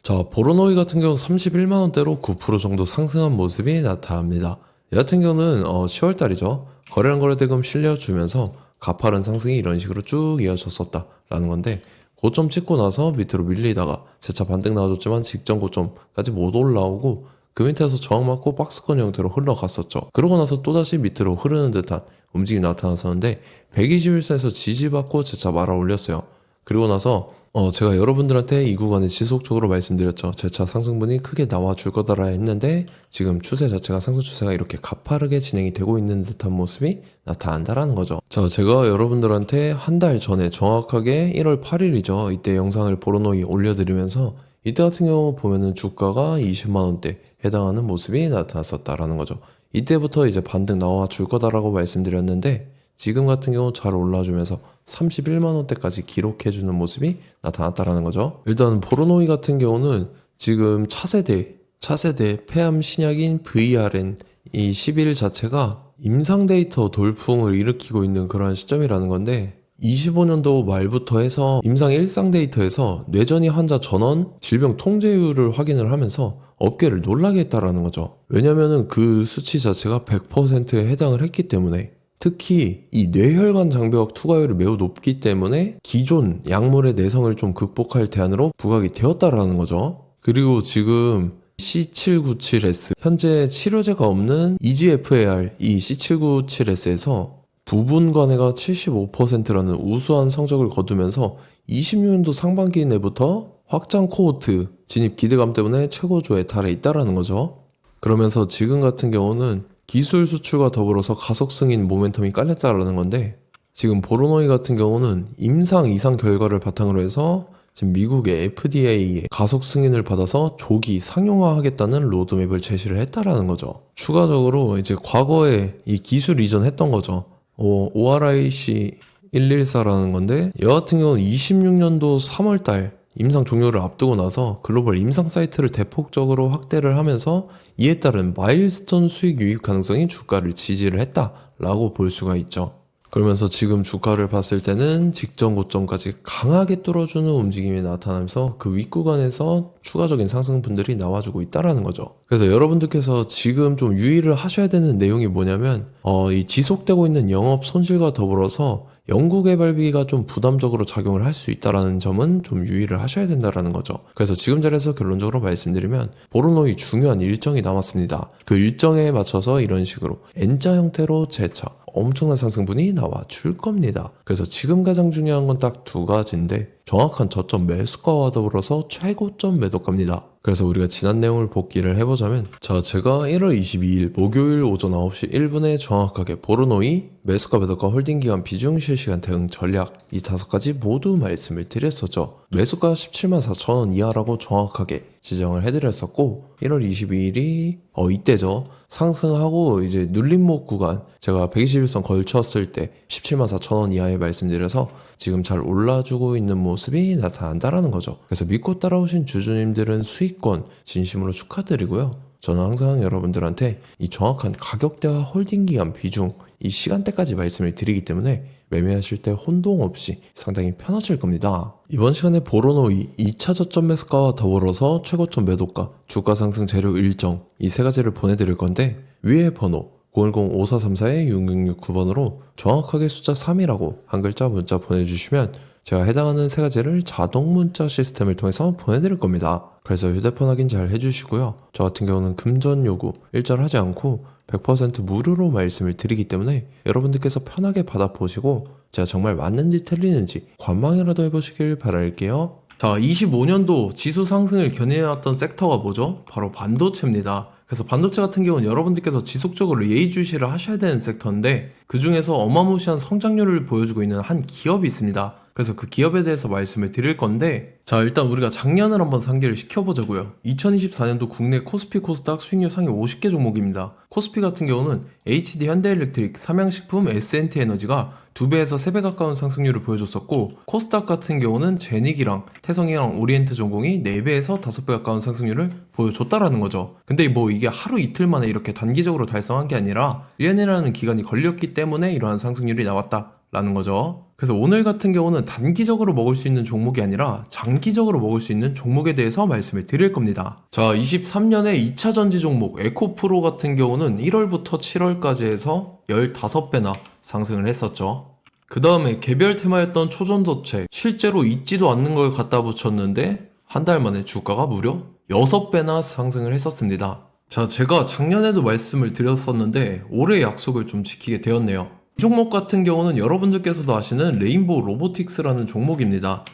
자, 보로노이 같은 경우는 31만원대로 9% 정도 상승한 모습이 나타납니다. 이 같은 경우는 10월달이죠. 거래량 거래대금 실려주면서 가파른 상승이 이런 식으로 쭉 이어졌었다라는 건데, 고점 찍고 나서 밑으로 밀리다가 재차 반등 나와줬지만 직전 고점까지 못 올라오고 그 밑에서 저항 맞고 박스권 형태로 흘러갔었죠. 그러고 나서 또다시 밑으로 흐르는 듯한 움직임이 나타났었는데 121선에서 지지받고 재차 말아 올렸어요. 그리고 나서 제가 여러분들한테 이 구간에 지속적으로 말씀드렸죠. 재차 상승분이 크게 나와줄 거다라 했는데 지금 추세 자체가 상승 추세가 이렇게 가파르게 진행이 되고 있는 듯한 모습이 나타난다라는 거죠. 자, 제가 여러분들한테 한 달 전에 정확하게 1월 8일이죠. 이때 영상을 보로노이 올려드리면서 이때 같은 경우 보면은 주가가 20만원대 해당하는 모습이 나타났었다라는 거죠. 이때부터 이제 반등 나와줄 거다라고 말씀드렸는데 지금 같은 경우 잘 올라주면서 31만원대까지 기록해주는 모습이 나타났다라는 거죠. 일단 보로노이 같은 경우는 지금 차세대 폐암 신약인 VRN 이 11 자체가 임상 데이터 돌풍을 일으키고 있는 그러한 시점이라는 건데 25년도 말부터 해서 임상 일상 데이터에서 뇌전이 환자 전원 질병 통제율을 확인을 하면서 업계를 놀라게 했다라는 거죠. 왜냐면은 그 수치 자체가 100%에 해당을 했기 때문에 특히 이 뇌혈관 장벽 투과율이 매우 높기 때문에 기존 약물의 내성을 좀 극복할 대안으로 부각이 되었다라는 거죠. 그리고 지금 C797S 현재 치료제가 없는 EGFAR 이 C797S에서 부분 관해가 75%라는 우수한 성적을 거두면서 26년도 상반기 내부터 확장 코호트 진입 기대감 때문에 최고조에 달해 있다라는 거죠. 그러면서 지금 같은 경우는 기술 수출과 더불어서 가속 승인 모멘텀이 깔렸다라는 건데 지금 보로노이 같은 경우는 임상 이상 결과를 바탕으로 해서 지금 미국의 FDA의 가속 승인을 받아서 조기 상용화하겠다는 로드맵을 제시를 했다라는 거죠. 추가적으로 이제 과거에 이 기술 이전했던 거죠. ORIC 114라는 건데 이 같은 경우는 26년도 3월달 임상 종료를 앞두고 나서 글로벌 임상 사이트를 대폭적으로 확대를 하면서 이에 따른 마일스톤 수익 유입 가능성이 주가를 지지를 했다라고 볼 수가 있죠. 그러면서 지금 주가를 봤을 때는 직전 고점까지 강하게 뚫어주는 움직임이 나타나면서 그 윗구간에서 추가적인 상승분들이 나와주고 있다라는 거죠. 그래서 여러분들께서 지금 좀 유의를 하셔야 되는 내용이 뭐냐면 이 지속되고 있는 영업 손실과 더불어서 연구개발비가 좀 부담적으로 작용을 할 수 있다는 점은 좀 유의를 하셔야 된다는 거죠. 그래서 지금 자리에서 결론적으로 말씀드리면 보로노이 중요한 일정이 남았습니다. 그 일정에 맞춰서 이런 식으로 N자 형태로 재차 엄청난 상승분이 나와줄 겁니다. 그래서 지금 가장 중요한 건 딱 두 가지인데 정확한 저점 매수가와 더불어서 최고점 매도가입니다. 그래서 우리가 지난 내용을 복기를 해보자면 제가 1월 22일 목요일 오전 9시 1분에 정확하게 보로노이 매수가 매도가 홀딩기간 비중 실시간 대응 전략 이 5가지 모두 말씀을 드렸었죠. 매수가 174,000원 이하라고 정확하게 지정을 해드렸었고 1월 22일이 이때죠. 상승하고 이제 눌림목 구간 제가 121선 걸쳤을 때 174,000원 이하에 말씀드려서 지금 잘 올라주고 있는 모습이 나타난다라는 거죠. 그래서 믿고 따라오신 주주님들은 수익권 진심으로 축하드리고요. 저는 항상 여러분들한테 이 정확한 가격대와 홀딩기간 비중 이 시간대까지 말씀을 드리기 때문에 매매하실 때 혼동 없이 상당히 편하실 겁니다. 이번 시간에 보로노이 2차 저점 매수가와 더불어서 최고점 매도가, 주가 상승 재료 일정 이 세 가지를 보내드릴 건데 위에 번호 010-5434-6669번으로 정확하게 숫자 3이라고 한 글자 문자 보내주시면 제가 해당하는 세 가지를 자동 문자 시스템을 통해서 보내드릴 겁니다. 그래서 휴대폰 확인 잘 해주시고요. 저 같은 경우는 금전 요구 일절하지 않고 100% 무료로 말씀을 드리기 때문에 여러분들께서 편하게 받아보시고 제가 정말 맞는지 틀리는지 관망이라도 해보시길 바랄게요. 자, 25년도 지수 상승을 견인해왔던 섹터가 뭐죠? 바로 반도체입니다. 그래서 반도체 같은 경우는 여러분들께서 지속적으로 예의주시를 하셔야 되는 섹터인데 그 중에서 어마무시한 성장률을 보여주고 있는 한 기업이 있습니다. 그래서 그 기업에 대해서 말씀을 드릴 건데 자, 일단 우리가 작년을 한번 상기를 시켜보자고요. 2024년도 국내 코스피 코스닥 수익률 상위 50개 종목입니다. 코스피 같은 경우는 HD 현대일렉트릭, 삼양식품, S&T 에너지가 2배에서 3배 가까운 상승률을 보여줬었고 코스닥 같은 경우는 제닉이랑 태성이랑 오리엔트 전공이 4배에서 5배 가까운 상승률을 보여줬다라는 거죠. 근데 뭐 이게 하루 이틀 만에 이렇게 단기적으로 달성한 게 아니라 1년이라는 기간이 걸렸기 때문에 이러한 상승률이 나왔다 라는 거죠. 그래서 오늘 같은 경우는 단기적으로 먹을 수 있는 종목이 아니라 장기적으로 먹을 수 있는 종목에 대해서 말씀을 드릴 겁니다. 자, 23년에 2차 전지 종목 에코프로 같은 경우는 1월부터 7월까지 해서 15배나 상승을 했었죠. 그 다음에 개별 테마였던 초전도체, 실제로 있지도 않는 걸 갖다 붙였는데 한 달 만에 주가가 무려 6배나 상승을 했었습니다. 자, 제가 작년에도 말씀을 드렸었는데 올해 약속을 좀 지키게 되었네요. 이 종목 같은 경우는 여러분들께서도 아시는 레인보우 로보틱스라는 종목입니다.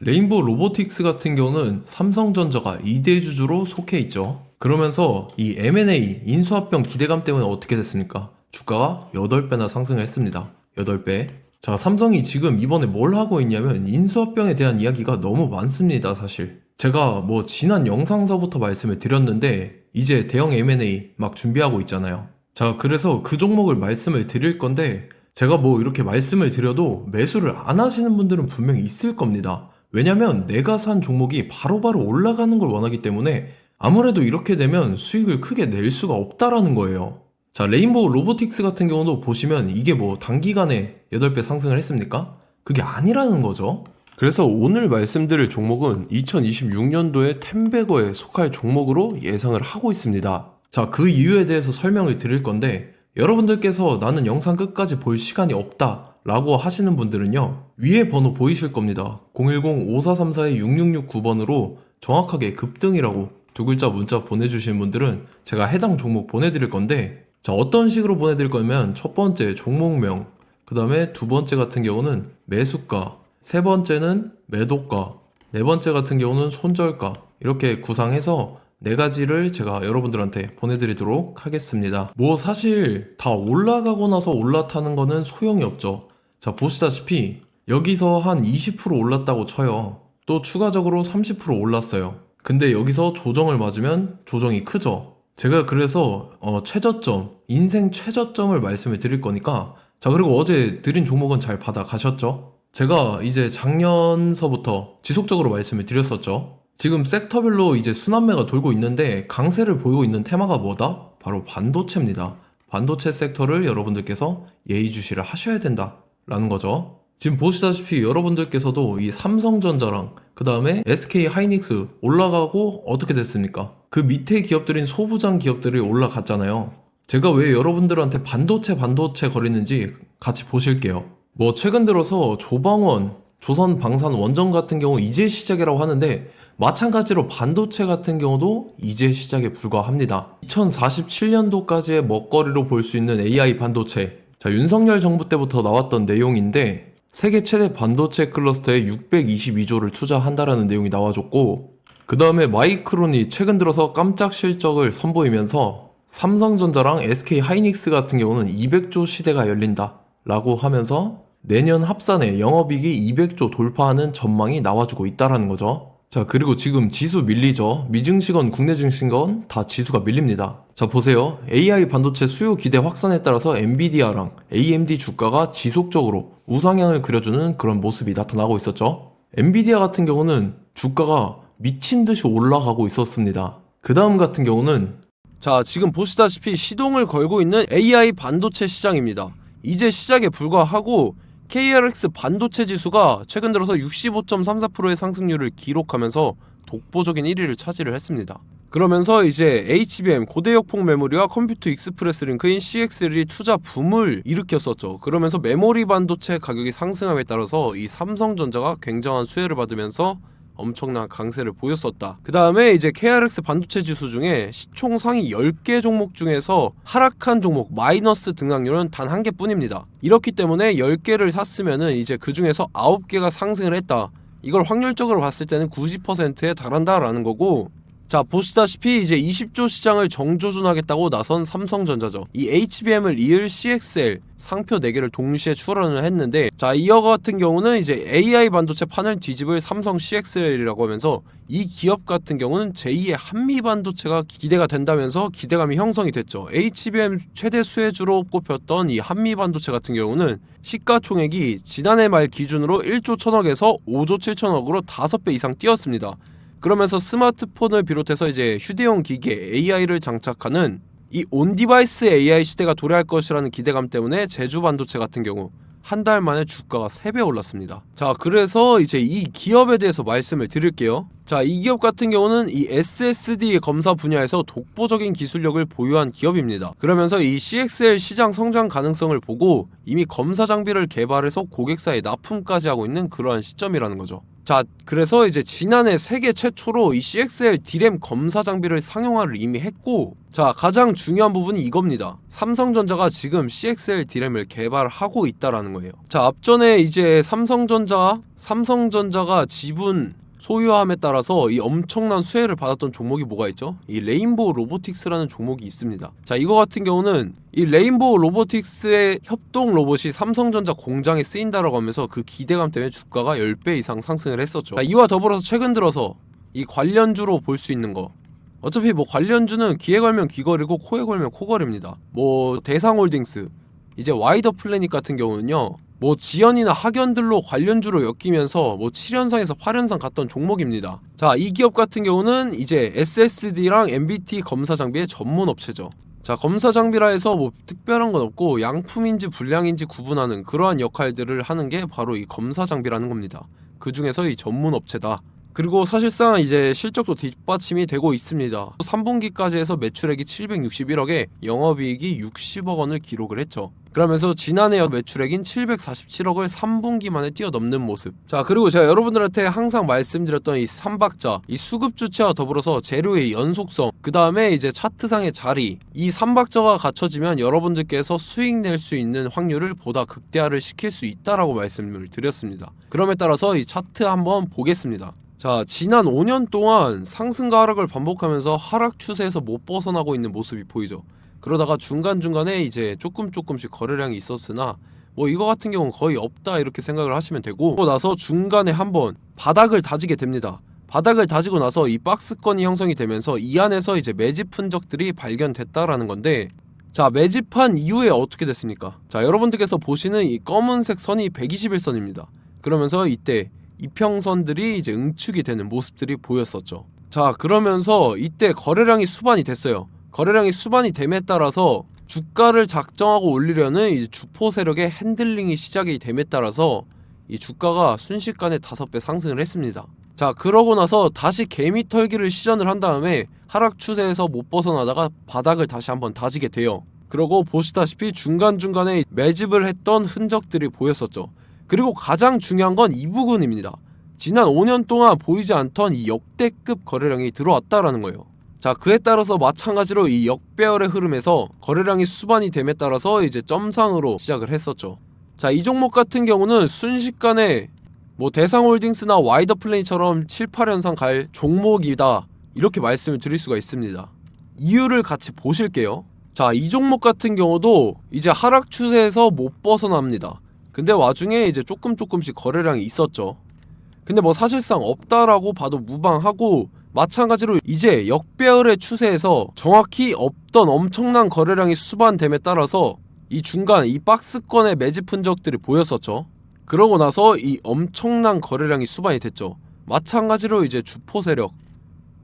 레인보우 로보틱스 같은 경우는 삼성전자가 2대 주주로 속해 있죠. 그러면서 이 M&A 인수합병 기대감 때문에 어떻게 됐습니까? 주가가 8배나 상승을 했습니다. 8배. 자, 삼성이 지금 이번에 뭘 하고 있냐면 인수합병에 대한 이야기가 너무 많습니다, 사실. 제가 뭐 지난 영상서부터 말씀을 드렸는데 이제 대형 M&A 막 준비하고 있잖아요. 자, 그래서 그 종목을 말씀을 드릴 건데 제가 뭐 이렇게 말씀을 드려도 매수를 안 하시는 분들은 분명히 있을 겁니다. 왜냐면 내가 산 종목이 바로바로 올라가는 걸 원하기 때문에 아무래도 이렇게 되면 수익을 크게 낼 수가 없다라는 거예요. 자, 레인보우 로보틱스 같은 경우도 보시면 이게 뭐 단기간에 8배 상승을 했습니까? 그게 아니라는 거죠. 그래서 오늘 말씀드릴 종목은 2026년도에 템베거에 속할 종목으로 예상을 하고 있습니다. 자, 그 이유에 대해서 설명을 드릴 건데 여러분들께서 나는 영상 끝까지 볼 시간이 없다 라고 하시는 분들은요, 위에 번호 보이실 겁니다. 010-5434-6669번으로 정확하게 급등이라고 두 글자 문자 보내주신 분들은 제가 해당 종목 보내드릴 건데, 자, 어떤 식으로 보내드릴 거냐면 첫 번째 종목명, 그 다음에 두 번째 같은 경우는 매수가, 세 번째는 매도가, 네 번째 같은 경우는 손절가, 이렇게 구상해서 네 가지를 제가 여러분들한테 보내드리도록 하겠습니다. 뭐 사실 다 올라가고 나서 올라타는 거는 소용이 없죠. 자, 보시다시피 여기서 한 20% 올랐다고 쳐요. 또 추가적으로 30% 올랐어요. 근데 여기서 조정을 맞으면 조정이 크죠. 제가 그래서 최저점, 인생 최저점을 말씀을 드릴 거니까, 자, 그리고 어제 드린 종목은 잘 받아 가셨죠? 제가 이제 작년서부터 지속적으로 말씀을 드렸었죠. 지금 섹터별로 이제 순환매가 돌고 있는데 강세를 보이고 있는 테마가 뭐다? 바로 반도체입니다. 반도체 섹터를 여러분들께서 예의주시를 하셔야 된다라는 거죠. 지금 보시다시피 여러분들께서도 이 삼성전자랑 그 다음에 SK 하이닉스 올라가고 어떻게 됐습니까? 그 밑에 기업들인 소부장 기업들이 올라갔잖아요. 제가 왜 여러분들한테 반도체 거리는지 같이 보실게요. 뭐 최근 들어서 조방원, 조선방산원전 같은 경우 이제 시작이라고 하는데 마찬가지로 반도체 같은 경우도 이제 시작에 불과합니다. 2047년도까지의 먹거리로 볼 수 있는 AI 반도체. 자, 윤석열 정부 때부터 나왔던 내용인데 세계 최대 반도체 클러스터에 622조를 투자한다라는 내용이 나와줬고, 그 다음에 마이크론이 최근 들어서 깜짝 실적을 선보이면서 삼성전자랑 SK 하이닉스 같은 경우는 200조 시대가 열린다 라고 하면서 내년 합산에 영업이익이 200조 돌파하는 전망이 나와주고 있다라는 거죠. 자, 그리고 지금 지수 밀리죠. 미증시건 국내 증시건 다 지수가 밀립니다. 자, 보세요. AI 반도체 수요 기대 확산에 따라서 엔비디아랑 AMD 주가가 지속적으로 우상향을 그려주는 그런 모습이 나타나고 있었죠. 엔비디아 같은 경우는 주가가 미친 듯이 올라가고 있었습니다. 그 다음 같은 경우는, 자, 지금 보시다시피 시동을 걸고 있는 AI 반도체 시장입니다. 이제 시작에 불과하고 KRX 반도체 지수가 최근 들어서 65.34%의 상승률을 기록하면서 독보적인 1위를 차지를 했습니다. 그러면서 이제 HBM 고대역폭 메모리와 컴퓨터 익스프레스 링크인 CXL이 투자 붐을 일으켰었죠. 그러면서 메모리 반도체 가격이 상승함에 따라서 이 삼성전자가 굉장한 수혜를 받으면서 엄청난 강세를 보였었다. 그 다음에 이제 KRX 반도체 지수 중에 시총 상위 10개 종목 중에서 하락한 종목 마이너스 등락률은 단 1개뿐입니다. 이렇기 때문에 10개를 샀으면은 이제 그 중에서 9개가 상승을 했다. 이걸 확률적으로 봤을 때는 90%에 달한다라는 거고, 자, 보시다시피 이제 20조 시장을 정조준하겠다고 나선 삼성전자죠. 이 HBM을 이을 CXL 상표 4개를 동시에 출원을 했는데, 자, 이어 같은 경우는 이제 AI 반도체 판을 뒤집을 삼성 CXL이라고 하면서 이 기업 같은 경우는 제2의 한미 반도체가 기대가 된다면서 기대감이 형성이 됐죠. HBM 최대 수혜주로 꼽혔던 이 한미 반도체 같은 경우는 시가총액이 지난해 말 기준으로 1조 1000억에서 5조 7천억으로 5배 이상 뛰었습니다. 그러면서 스마트폰을 비롯해서 이제 휴대용 기기에 AI를 장착하는 이 온디바이스 AI 시대가 도래할 것이라는 기대감 때문에 제주 반도체 같은 경우, 한 달 만에 주가가 3배 올랐습니다. 자, 그래서 이제 이 기업에 대해서 말씀을 드릴게요. 자, 이 기업 같은 경우는 이 SSD 검사 분야에서 독보적인 기술력을 보유한 기업입니다. 그러면서 이 CXL 시장 성장 가능성을 보고 이미 검사 장비를 개발해서 고객사에 납품까지 하고 있는 그러한 시점이라는 거죠. 자, 그래서 이제 지난해 세계 최초로 이 CXL D램 검사 장비를 상용화를 이미 했고, 자, 가장 중요한 부분이 이겁니다. 삼성전자가 지금 CXL D램을 개발하고 있다라는 거예요. 자, 앞전에 이제 삼성전자가 지분 소유함에 따라서 이 엄청난 수혜를 받았던 종목이 뭐가 있죠? 이 레인보우 로보틱스라는 종목이 있습니다. 자, 이거 같은 경우는 이 레인보우 로보틱스의 협동 로봇이 삼성전자 공장에 쓰인다라고 하면서 그 기대감 때문에 주가가 10배 이상 상승을 했었죠. 자, 이와 더불어서 최근 들어서 이 관련주로 볼 수 있는 거, 어차피 뭐 관련주는 귀에 걸면 귀걸이고 코에 걸면 코걸입니다. 뭐 대상홀딩스, 이제 와이더 플래닛 같은 경우는요, 뭐 지연이나 학연들로 관련주로 엮이면서 뭐 7연상에서 8연상 갔던 종목입니다. 자, 이 기업 같은 경우는 이제 SSD랑 MBT 검사 장비의 전문 업체죠. 자, 검사 장비라 해서 뭐 특별한 건 없고 양품인지 불량인지 구분하는 그러한 역할들을 하는 게 바로 이 검사 장비라는 겁니다. 그 중에서 이 전문 업체다. 그리고 사실상 이제 실적도 뒷받침이 되고 있습니다. 3분기까지 해서 매출액이 761억에 영업이익이 60억 원을 기록을 했죠. 그러면서 지난해 매출액인 747억을 3분기 만에 뛰어넘는 모습. 자, 그리고 제가 여러분들한테 항상 말씀드렸던 이 3박자, 이 수급 주체와 더불어서 재료의 연속성, 그 다음에 이제 차트상의 자리, 이 3박자가 갖춰지면 여러분들께서 수익 낼 수 있는 확률을 보다 극대화를 시킬 수 있다라고 말씀을 드렸습니다. 그럼에 따라서 이 차트 한번 보겠습니다. 자, 지난 5년 동안 상승과 하락을 반복하면서 하락 추세에서 못 벗어나고 있는 모습이 보이죠. 그러다가 중간중간에 이제 조금씩 거래량이 있었으나 뭐 이거 같은 경우는 거의 없다 이렇게 생각을 하시면 되고, 그러고 나서 중간에 한번 바닥을 다지게 됩니다. 바닥을 다지고 나서 이 박스권이 형성이 되면서 이 안에서 이제 매집 흔적들이 발견됐다라는 건데, 자, 매집한 이후에 어떻게 됐습니까? 자, 여러분들께서 보시는 이 검은색 선이 121선입니다. 그러면서 이때 이평선들이 이제 응축이 되는 모습들이 보였었죠. 자, 그러면서 이때 거래량이 수반이 됐어요. 거래량이 수반이 됨에 따라서 주가를 작정하고 올리려는 이제 주포 세력의 핸들링이 시작이 됨에 따라서 이 주가가 순식간에 5배 상승을 했습니다. 자, 그러고 나서 다시 개미 털기를 시전을 한 다음에 하락 추세에서 못 벗어나다가 바닥을 다시 한번 다지게 돼요. 그러고 보시다시피 중간중간에 매집을 했던 흔적들이 보였었죠. 그리고 가장 중요한 건 이 부분입니다. 지난 5년 동안 보이지 않던 이 역대급 거래량이 들어왔다라는 거예요. 자, 그에 따라서 마찬가지로 이 역배열의 흐름에서 거래량이 수반이 됨에 따라서 이제 점상으로 시작을 했었죠. 자, 이 종목 같은 경우는 순식간에 뭐 대상홀딩스나 와이더 플래닛처럼 7, 8연상 갈 종목이다 이렇게 말씀을 드릴 수가 있습니다. 이유를 같이 보실게요. 자, 이 종목 같은 경우도 이제 하락 추세에서 못 벗어납니다. 근데 와중에 이제 조금씩 거래량이 있었죠. 근데 뭐 사실상 없다라고 봐도 무방하고, 마찬가지로 이제 역배열의 추세에서 정확히 없던 엄청난 거래량이 수반됨에 따라서 이 중간 이 박스권의 매집 흔적들이 보였었죠. 그러고 나서 이 엄청난 거래량이 수반이 됐죠. 마찬가지로 이제 주포 세력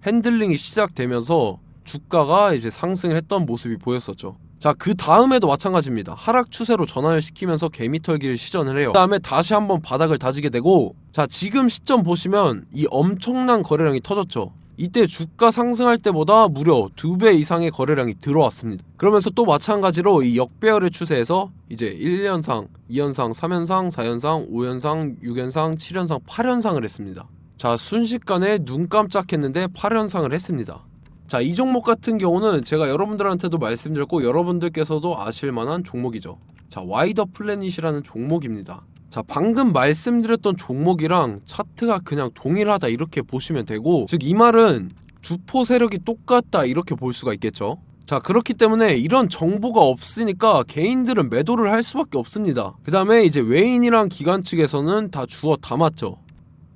핸들링이 시작되면서 주가가 이제 상승을 했던 모습이 보였었죠. 자, 그 다음에도 마찬가지입니다. 하락 추세로 전환을 시키면서 개미털기를 시전을 해요. 그 다음에 다시 한번 바닥을 다지게 되고, 자, 지금 시점 보시면 이 엄청난 거래량이 터졌죠. 이때 주가 상승할 때보다 무려 2배 이상의 거래량이 들어왔습니다. 그러면서 또 마찬가지로 이 역배열의 추세에서 이제 1연상, 2연상, 3연상, 4연상, 5연상, 6연상, 7연상, 8연상을 했습니다. 자, 순식간에 눈 깜짝했는데 8연상을 했습니다. 자, 이 종목 같은 경우는 제가 여러분들한테도 말씀드렸고 여러분들께서도 아실만한 종목이죠. 자, 와이더 플래닛이라는 종목입니다. 자, 방금 말씀드렸던 종목이랑 차트가 그냥 동일하다 이렇게 보시면 되고, 즉 이 말은 주포 세력이 똑같다 이렇게 볼 수가 있겠죠. 자, 그렇기 때문에 이런 정보가 없으니까 개인들은 매도를 할 수밖에 없습니다. 그 다음에 이제 외인이랑 기관 측에서는 다 주워 담았죠.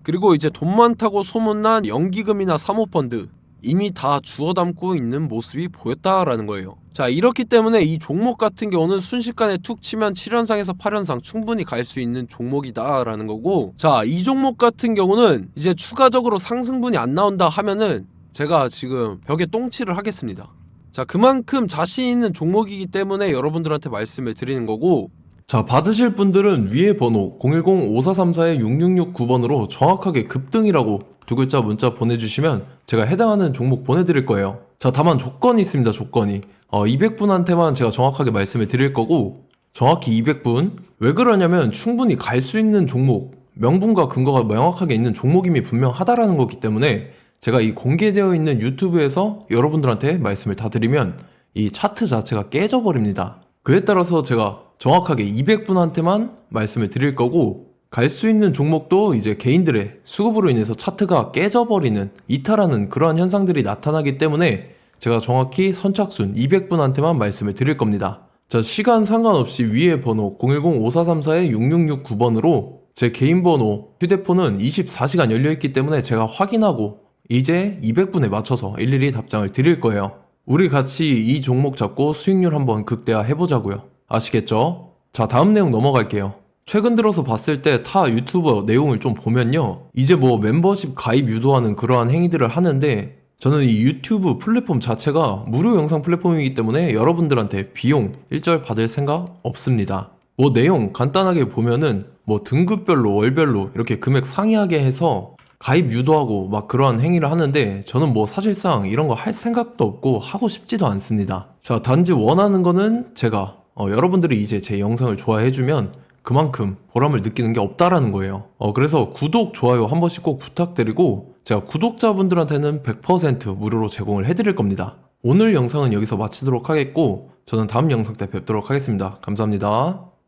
그리고 이제 돈 많다고 소문난 연기금이나 사모펀드 이미 다 주워 담고 있는 모습이 보였다라는 거예요. 자, 이렇기 때문에 이 종목 같은 경우는 순식간에 툭 치면 7연상에서 8연상 충분히 갈 수 있는 종목이다 라는 거고, 자, 이 종목 같은 경우는 이제 추가적으로 상승분이 안 나온다 하면은 제가 지금 벽에 똥칠을 하겠습니다. 자, 그만큼 자신 있는 종목이기 때문에 여러분들한테 말씀을 드리는 거고, 자, 받으실 분들은 위에 번호 010-5434-6669번으로 정확하게 급등이라고 두 글자 문자 보내주시면 제가 해당하는 종목 보내드릴 거예요. 자, 다만 조건이 있습니다. 조건이 200분한테만 제가 정확하게 말씀을 드릴 거고, 정확히 200분. 왜 그러냐면 충분히 갈 수 있는 종목, 명분과 근거가 명확하게 있는 종목임이 분명하다라는 거기 때문에 제가 이 공개되어 있는 유튜브에서 여러분들한테 말씀을 다 드리면 이 차트 자체가 깨져버립니다. 그에 따라서 제가 정확하게 200분한테만 말씀을 드릴 거고, 갈 수 있는 종목도 이제 개인들의 수급으로 인해서 차트가 깨져버리는, 이탈하는 그러한 현상들이 나타나기 때문에 제가 정확히 선착순 200분한테만 말씀을 드릴 겁니다. 자, 시간 상관없이 위에 번호 010-5434-6669번으로 제 개인 번호, 휴대폰은 24시간 열려있기 때문에 제가 확인하고 이제 200분에 맞춰서 일일이 답장을 드릴 거예요. 우리 같이 이 종목 잡고 수익률 한번 극대화 해보자고요. 아시겠죠? 자, 다음 내용 넘어갈게요. 최근 들어서 봤을 때 타 유튜버 내용을 좀 보면요, 이제 뭐 멤버십 가입 유도하는 그러한 행위들을 하는데, 저는 이 유튜브 플랫폼 자체가 무료 영상 플랫폼이기 때문에 여러분들한테 비용 일절 받을 생각 없습니다. 뭐 내용 간단하게 보면은 뭐 등급별로 월별로 이렇게 금액 상이하게 해서 가입 유도하고 막 그러한 행위를 하는데, 저는 뭐 사실상 이런 거 할 생각도 없고 하고 싶지도 않습니다. 자, 단지 원하는 거는 제가 여러분들이 이제 제 영상을 좋아해주면 그만큼 보람을 느끼는 게 없다라는 거예요. 그래서 구독, 좋아요 한 번씩 꼭 부탁드리고, 제가 구독자분들한테는 100% 무료로 제공을 해드릴 겁니다. 오늘 영상은 여기서 마치도록 하겠고, 저는 다음 영상 때 뵙도록 하겠습니다. 감사합니다.